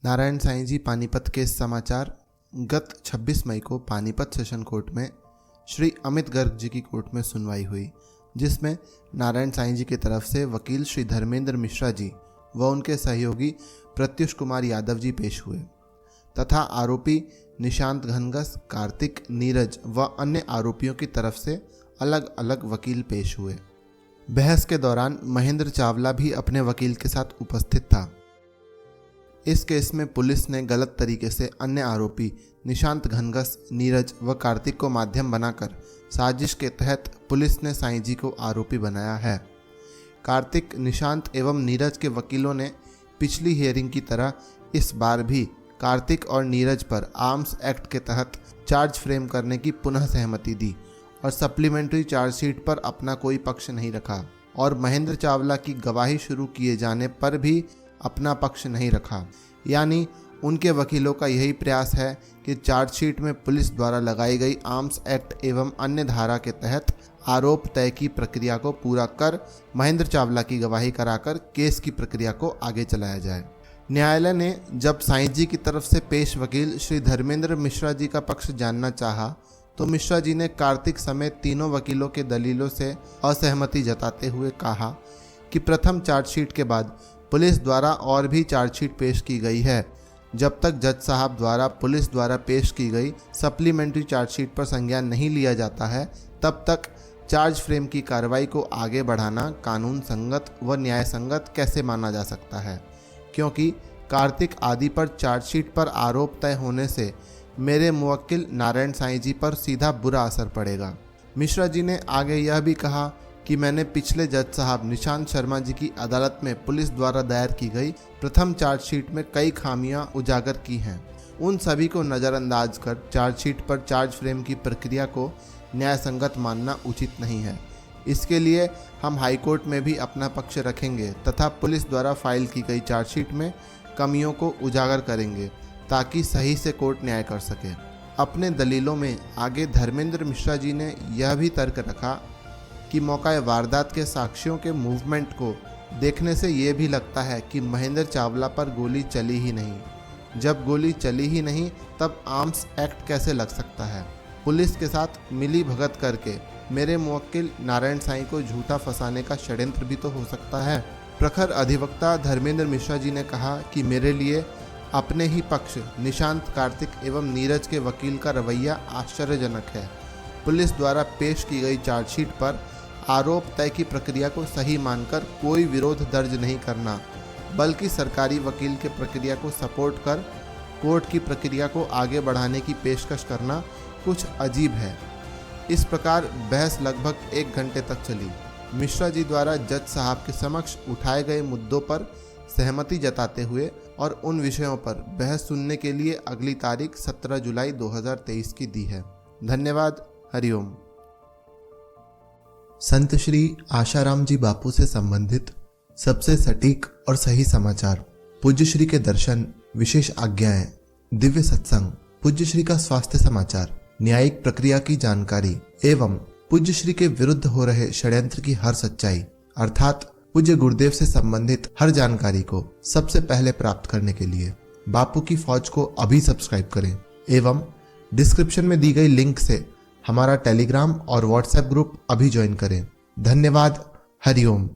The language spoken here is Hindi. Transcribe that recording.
नारायण साईं जी पानीपत केस समाचार। गत 26 मई को पानीपत सेशन कोर्ट में श्री अमित गर्ग जी की कोर्ट में सुनवाई हुई, जिसमें नारायण साईं जी की तरफ से वकील श्री धर्मेंद्र मिश्रा जी व उनके सहयोगी प्रत्युष कुमार यादव जी पेश हुए तथा आरोपी निशांत घनघस, कार्तिक, नीरज व अन्य आरोपियों की तरफ से अलग अलग वकील पेश हुए। बहस के दौरान महेंद्र चावला भी अपने वकील के साथ उपस्थित था। इस केस में पुलिस ने गलत तरीके से अन्य आरोपी निशांत घनघस, नीरज व कार्तिक को माध्यम बनाकर साजिश के तहत पुलिस ने साईं जी को आरोपी बनाया है। कार्तिक, निशांत एवं नीरज के वकीलों ने पिछली हियरिंग की तरह इस बार भी कार्तिक और नीरज पर आर्म्स एक्ट के तहत चार्ज फ्रेम करने की पुनः सहमति दी और सप्लीमेंट्री चार्जशीट पर अपना कोई पक्ष नहीं रखा और महेंद्र चावला की गवाही शुरू किए जाने पर भी अपना पक्ष नहीं रखा। यानी उनके वकीलों का यही प्रयास है कि चार्जशीट में पुलिस द्वारा लगाई गई आर्म्स एक्ट एवं अन्य धारा के तहत आरोप तय की प्रक्रिया को पूरा कर महेंद्र चावला की गवाही कराकर केस की प्रक्रिया को आगे चलाया जाए। न्यायालय ने जब साईं जी की तरफ से पेश वकील श्री धर्मेंद्र मिश्रा जी का पक्ष जानना चाहा तो मिश्रा जी ने कार्तिक समेत तीनों वकीलों के दलीलों से असहमति जताते हुए कहा कि प्रथम चार्जशीट के बाद पुलिस द्वारा और भी चार्जशीट पेश की गई है। जब तक जज साहब द्वारा पुलिस द्वारा पेश की गई सप्लीमेंट्री चार्जशीट पर संज्ञान नहीं लिया जाता है, तब तक चार्ज फ्रेम की कार्रवाई को आगे बढ़ाना कानून संगत व न्याय संगत कैसे माना जा सकता है, क्योंकि कार्तिक आदि पर चार्जशीट पर आरोप तय होने से मेरे मुवक्किल नारायण साईं जी पर सीधा बुरा असर पड़ेगा। मिश्रा जी ने आगे यह भी कहा कि मैंने पिछले जज साहब निशांत शर्मा जी की अदालत में पुलिस द्वारा दायर की गई प्रथम चार्जशीट में कई खामियां उजागर की हैं। उन सभी को नज़रअंदाज कर चार्जशीट पर चार्ज फ्रेम की प्रक्रिया को न्याय संगत मानना उचित नहीं है। इसके लिए हम हाईकोर्ट में भी अपना पक्ष रखेंगे तथा पुलिस द्वारा फाइल की गई चार्जशीट में कमियों को उजागर करेंगे ताकि सही से कोर्ट न्याय कर सके। अपने दलीलों में आगे धर्मेंद्र मिश्रा जी ने यह भी तर्क रखा कि मौका वारदात के साक्ष्यों के मूवमेंट को देखने से ये भी लगता है कि महेंद्र चावला पर गोली चली ही नहीं। जब गोली चली ही नहीं तब आर्म्स एक्ट कैसे लग सकता है? पुलिस के साथ मिली भगत करके मेरे मुवक्किल नारायण साईं को झूठा फंसाने का षड्यंत्र भी तो हो सकता है। प्रखर अधिवक्ता धर्मेंद्र मिश्रा जी ने कहा कि मेरे लिए अपने ही पक्ष निशांत, कार्तिक एवं नीरज के वकील का रवैया आश्चर्यजनक है। पुलिस द्वारा पेश की गई चार्जशीट पर आरोप तय की प्रक्रिया को सही मानकर कोई विरोध दर्ज नहीं करना, बल्कि सरकारी वकील के प्रक्रिया को सपोर्ट कर कोर्ट की प्रक्रिया को आगे बढ़ाने की पेशकश करना कुछ अजीब है। इस प्रकार बहस लगभग 1 घंटे तक चली। मिश्रा जी द्वारा जज साहब के समक्ष उठाए गए मुद्दों पर सहमति जताते हुए और उन विषयों पर बहस सुनने के लिए अगली तारीख 17 जुलाई 2023 की दी है। धन्यवाद। हरिओम। संत श्री आशाराम जी बापू से संबंधित सबसे सटीक और सही समाचार, पूज्य श्री के दर्शन, विशेष आज्ञाएं, दिव्य सत्संग, पूज्य श्री का स्वास्थ्य समाचार, न्यायिक प्रक्रिया की जानकारी एवं पूज्य श्री के विरुद्ध हो रहे षड्यंत्र की हर सच्चाई अर्थात पूज्य गुरुदेव से संबंधित हर जानकारी को सबसे पहले प्राप्त करने के लिए बापू की फौज को अभी सब्सक्राइब करें एवं डिस्क्रिप्शन में दी गई लिंक से हमारा टेलीग्राम और व्हाट्सएप ग्रुप अभी ज्वाइन करें। धन्यवाद। हरिओम।